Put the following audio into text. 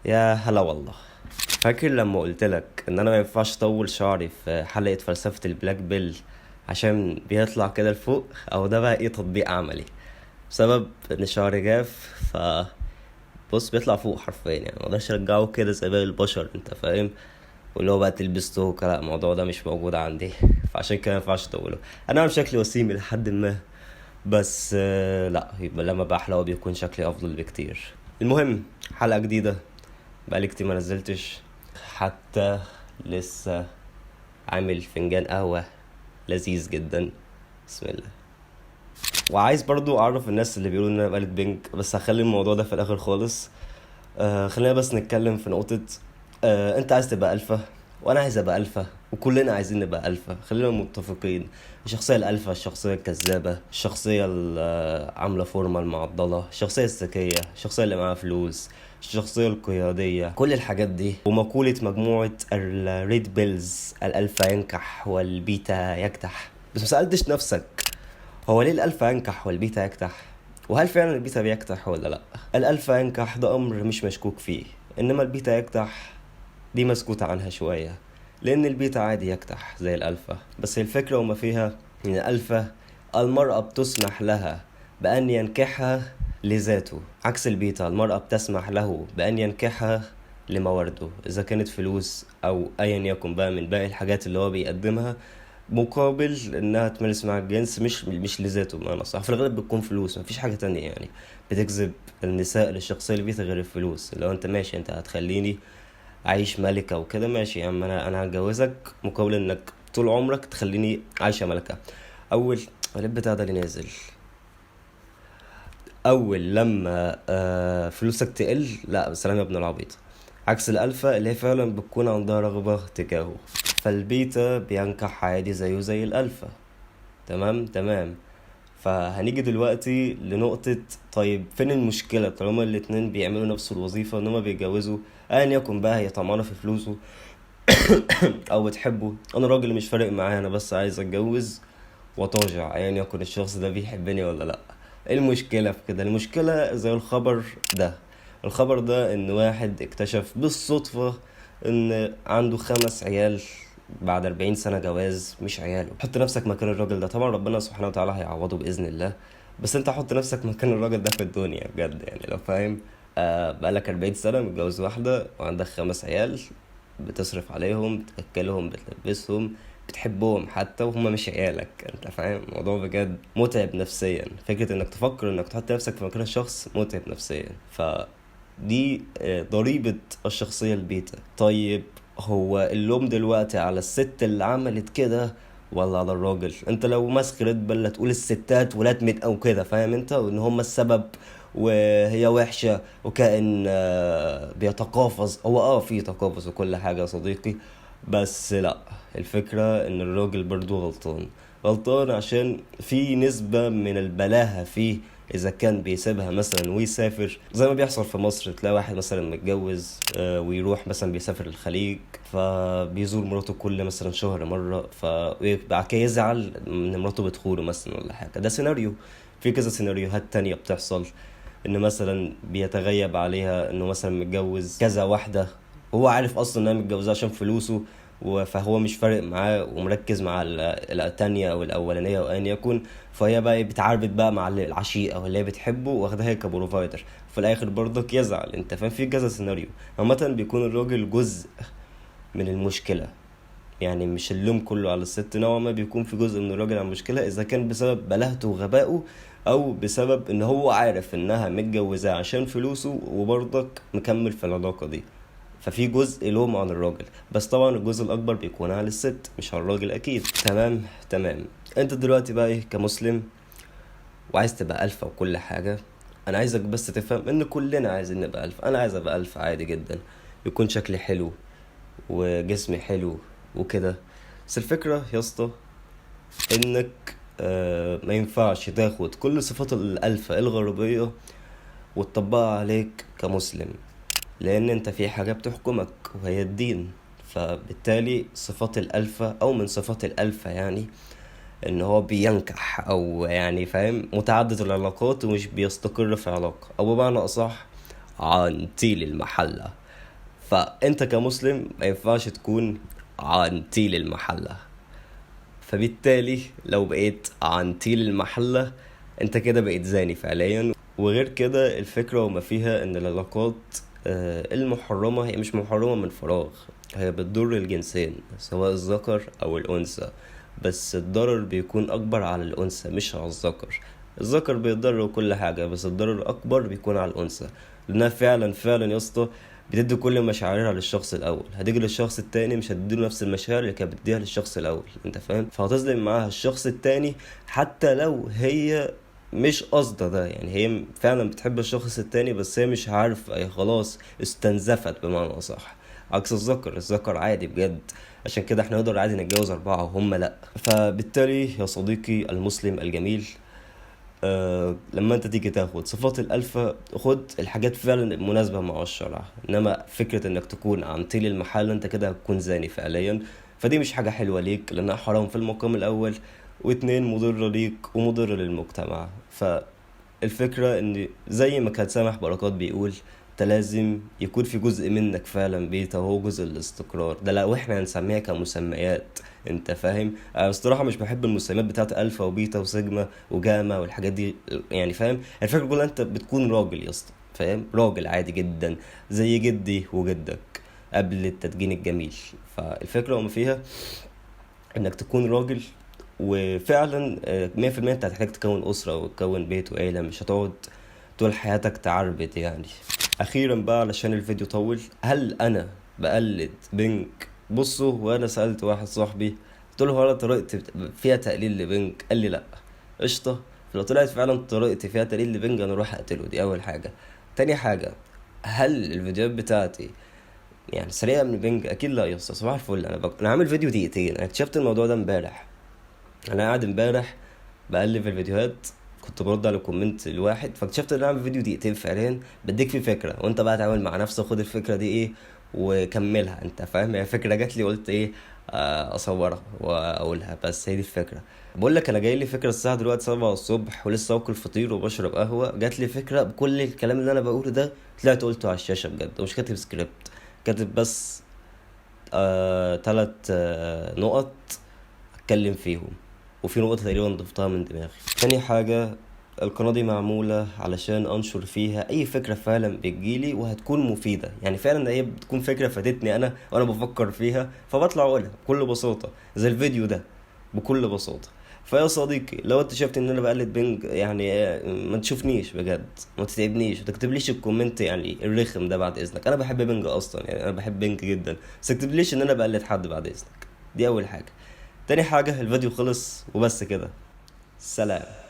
يا هلا والله. فاكر لما قلت لك ان انا ما ينفعش اطول شعري في حلقة فلسفة البلاك بيل عشان بيطلع كده لفوق؟ او ده بقى ايه تطبيق عملي بسبب ان شعري جاف. ف بص بيطلع فوق حرفيا، يعني ما اقدرش ارجعه كده زي باقي البشر، انت فاهم؟ واللي هو بقى تلبس توك، لا الموضوع ده مش موجود عندي. فعشان كده ما ينفعش اطوله. انا عامل شكلي وسيم لحد ما، بس لا يبقى لما بحلى بيكون شكلي افضل بكتير. المهم، حلقة جديدة. بقالي كتير ما نزلتش حتى. لسه عامل فنجان قهوة لذيذ جدا. بسم الله. وعايز برضو اعرف الناس اللي بيقولوا ان انا بقلد بينج، بس هخلي الموضوع ده في الاخر خالص. خلينا بس نتكلم في نقطة. انت عايز تبقى الفا، وانا عايز ابقى الفا، وكلنا عايزين نبقى الفا. خلينا متفقين. الشخصية الالفا، الشخصية الكذابة، الشخصية عاملة فورمة المعضلة، الشخصية الذكية، الشخصية اللي معاها فلوس، الشخصية القيادية، كل الحاجات دي. ومقولة مجموعة الريد بيلز: الالفا ينكح والبيتا يكتح. بس مسألتش نفسك، هو ليه الالفا ينكح والبيتا يكتح؟ وهل فعلا البيتا بيكتح ولا لا؟ الالفا ينكح ده امر مش مشكوك فيه، انما البيتا يكتح دي مسكوت عنها شوية. لان البيتا عادي يكتح زي الالفا، بس الفكرة وما فيها ان الالفا المرأة بتسمح لها بأن ينكحها لذاته، عكس البيتا المرأة بتسمح له بأن ينكحها لموارده، إذا كانت فلوس أو أيا يكن بقى من باقي الحاجات اللي هو بيقدمها، مقابل انها تمارس مع الجنس، مش لذاته بمعنى صح. في الغالب بتكون فلوس، مفيش حاجه تانية يعني بتجذب النساء للشخصيه اللي بيها غير الفلوس. لو انت ماشي، انت هتخليني عايش ملكه وكده، ماشي يا عم، انا هتجوزك مقابل انك طول عمرك تخليني عايشه ملكه. اول اللي بتاع ده اللي نازل، اول لما فلوسك تقل، لا سلام يا ابن العبيط. عكس الالفا اللي هي فعلا بتكون عندها رغبه تجاهه. فالبيتا بينكح عادي زيه زي الالفا. تمام. فهنيجي دلوقتي لنقطة، طيب فين المشكلة طالما الاتنين بيعملوا نفس الوظيفة، انما بيتجوزوا ايا يكن بقى، هي طمعانة في فلوسه او بتحبه. انا راجل مش فارق معايا، انا بس عايز اتجوز وطاجع ايا يكن الشخص ده بيحبني ولا لا. ايه المشكلة في كده؟ المشكلة زي الخبر ده. الخبر ده ان واحد اكتشف بالصدفة ان عنده 5 عيال بعد 40 سنة جواز. مش عياله. حط نفسك مكان الراجل ده، طبعا ربنا سبحانه وتعالى هيعوضه بإذن الله، بس انت حط نفسك مكان الراجل ده في الدنيا بجد، يعني لو فاهم. بقالك 40 سنة متجوز واحدة وعندك 5 عيال، بتصرف عليهم، بتأكلهم، بتلبسهم، بتحبهم حتى وهم مش عيالك. انت فاهم الموضوع بجد متعب نفسيا. فكرة انك تفكر انك تحط نفسك في مكان الشخص متعب نفسيا. دي ضريبة الشخصية البيتا. طيب هو اللوم دلوقتي على الست اللي عملت كده ولا على الراجل؟ انت لو ماسك ريد بل تقول الستات ولادمت او كده، فاهم انت، وان هم السبب وهي وحشة وكائن بيتقافز. هو في تقافز وكل حاجة يا صديقي، بس لا، الفكرة ان الراجل برضو غلطان عشان في نسبة من البلاهة فيه. اذا كان بيسيبها مثلا ويسافر زي ما بيحصل في مصر، تلاقي واحد مثلا متجوز ويروح مثلا بيسافر الخليج، فبيزور مراته كل مثلا شهر مرة، فبعد كده يزعل ان مراته بتخونه مثلا ولا حاجة. ده سيناريو. في كذا سيناريوهات تانية بتحصل، ان مثلا بيتغيب عليها انه مثلا متجوز كذا واحدة، وهو عارف اصلا انها متجوزها عشان فلوسه، فهو مش فارق معاه ومركز مع التانية او الاولانية او ايا يكن. فهي بقى بتعربت بقى مع العشيقة واللي هي بتحبه، واخدها هي كبروفايدر. في الاخر برضك يزعل. انت فاهم، في كذا سيناريو. عامة بيكون الراجل جزء من المشكلة، يعني مش اللوم كله على الست. نوعا ما بيكون في جزء من الراجل على المشكلة، اذا كان بسبب بلهته وغبائه، او بسبب ان هو عارف انها متجوزاه عشان فلوسه وبرضك مكمل في العلاقة دي. ففي جزء لوم عن الراجل، بس طبعا الجزء الاكبر بيكون على الست مش على الراجل اكيد. تمام. انت دلوقتي بقى ايه كمسلم وعايز تبقى الفا وكل حاجة، انا عايزك بس تفهم ان كلنا عايزين نبقى الفا. انا عايز ابقى الفا عادي جدا، يكون شكلي حلو وجسمي حلو وكده. بس الفكرة يا اسطى انك ما ينفعش تاخد كل صفات الالفا الغربية وتطبقها عليك كمسلم، لان انت في حاجة بتحكمك وهي الدين. فبالتالي صفات الالفا او من صفات الالفا يعني ان هو بينكح، او يعني فاهم متعدد العلاقات ومش بيستقر في علاقة، او بمعنى اصح عنتيل المحلة. فانت كمسلم ما ينفعش تكون عنتيل المحلة. فبالتالي لو بقيت عنتيل المحلة انت كده بقيت زاني فعليا. وغير كده الفكرة وما فيها ان العلاقات المحرمة هي مش محرمة من فراغ، هي بتضر الجنسين سواء الذكر او الانثى، بس الضرر بيكون اكبر على الانثى مش على الذكر. الذكر بيضر وكل حاجة، بس الضرر الاكبر بيكون على الانثى، لانها فعلا يا اسطى بتدي كل مشاعرها للشخص الاول، هتيجي للشخص التاني مش هتديله نفس المشاعر اللي كانت بتديها للشخص الاول، انت فاهم؟ فهتظلم معاها الشخص التاني حتى لو هي مش قصده ده، يعني هي فعلا بتحب الشخص التاني بس هي مش عارفه، هي خلاص استنزفت بمعنى اصح. عكس الذكر عادي بجد. عشان كده احنا نقدر عادي نتجوز 4 وهم لا. فبالتالي يا صديقي المسلم الجميل، لما انت تيجي تاخد صفات الالفا خد الحاجات فعلا المناسبة مع الشرع، انما فكرة انك تكون عن طيل المحل انت كده هتكون زاني فعليا. فدي مش حاجة حلوة ليك لانها حرام في المقام الاول، واتنين مضرة ليك ومضرة للمجتمع. فالفكرة ان زي ما كان سامح بركات بيقول، انت لازم يكون في جزء منك فعلا بيتا وهو جزء الاستقرار ده، لو احنا هنسميها كمسميات، انت فاهم؟ انا الصراحه مش بحب المسميات بتاعت الفا وبيتا وسيجما وجاما والحاجات دي، يعني فاهم؟ الفكره كلها انت بتكون راجل يا اسطى، فاهم؟ راجل عادي جدا زي جدي وجدك قبل التدجين الجميل. فالفكره وما فيها انك تكون راجل، وفعلا 100% انت هتحتاج تكون اسره وتكون بيت وعيله، مش هتقعد طول حياتك تعربد يعني. اخيرا بقى علشان الفيديو طول، هل انا بقلد بينك؟ بصوا، وانا سألت واحد صاحبي قلت له هل طريقتي فيها تقليل لبنك؟ قال لي لا. قشطه. فلو طلعت فعلا طريقتي فيها تقليل لبنج انا اروح اقتله، دي اول حاجه. تاني حاجه، هل الفيديوهات بتاعتي يعني سريعه من بنج؟ اكيد لا يا اسطى، صباح الفل. انا عامل فيديو دقيقتين، انا اكتشفت الموضوع ده امبارح. انا قاعد امبارح بقلب في الفيديوهات، كنت برد على كومنت الواحد فاكتشفت ان انا عامل فيديو دقيقتين فعليا بديك فيه فكره، وانت بقى تعمل مع نفسك، خد الفكره دي ايه وكملها، انت فاهم؟ هي فكره جات لي قلت ايه اصورها واقولها، بس هي دي الفكره. بقول لك انا جاي لي فكره الساعه دلوقتي 7 الصبح ولسه باكل فطير وبشرب قهوه، جات لي فكره بكل الكلام اللي انا بقوله ده طلعت قلته على الشاشه بجد، ومش كاتب سكريبت، كاتب بس 3 نقط اتكلم فيهم، وفي نقطة تقريبا ضفتها من دماغي. تاني حاجة، القناة دي معمولة علشان انشر فيها اي فكرة فعلا بتجيلي وهتكون مفيدة، يعني فعلا هي بتكون فكرة فاتتني انا وانا بفكر فيها فبطلع اقولها بكل بساطة زي الفيديو ده بكل بساطة. فيا صديقي لو انت شفت ان انا بقلد بنج يعني ما تشوفنيش بجد، ما تتعبنيش، ما تكتبليش الكومنت يعني الرخم ده بعد اذنك. انا بحب بنج اصلا، يعني انا بحب بنج جدا، بس تكتبليش ان انا بقلد حد بعد اذنك. دي اول حاجة. تاني حاجة، الفيديو خلص وبس كده، سلام.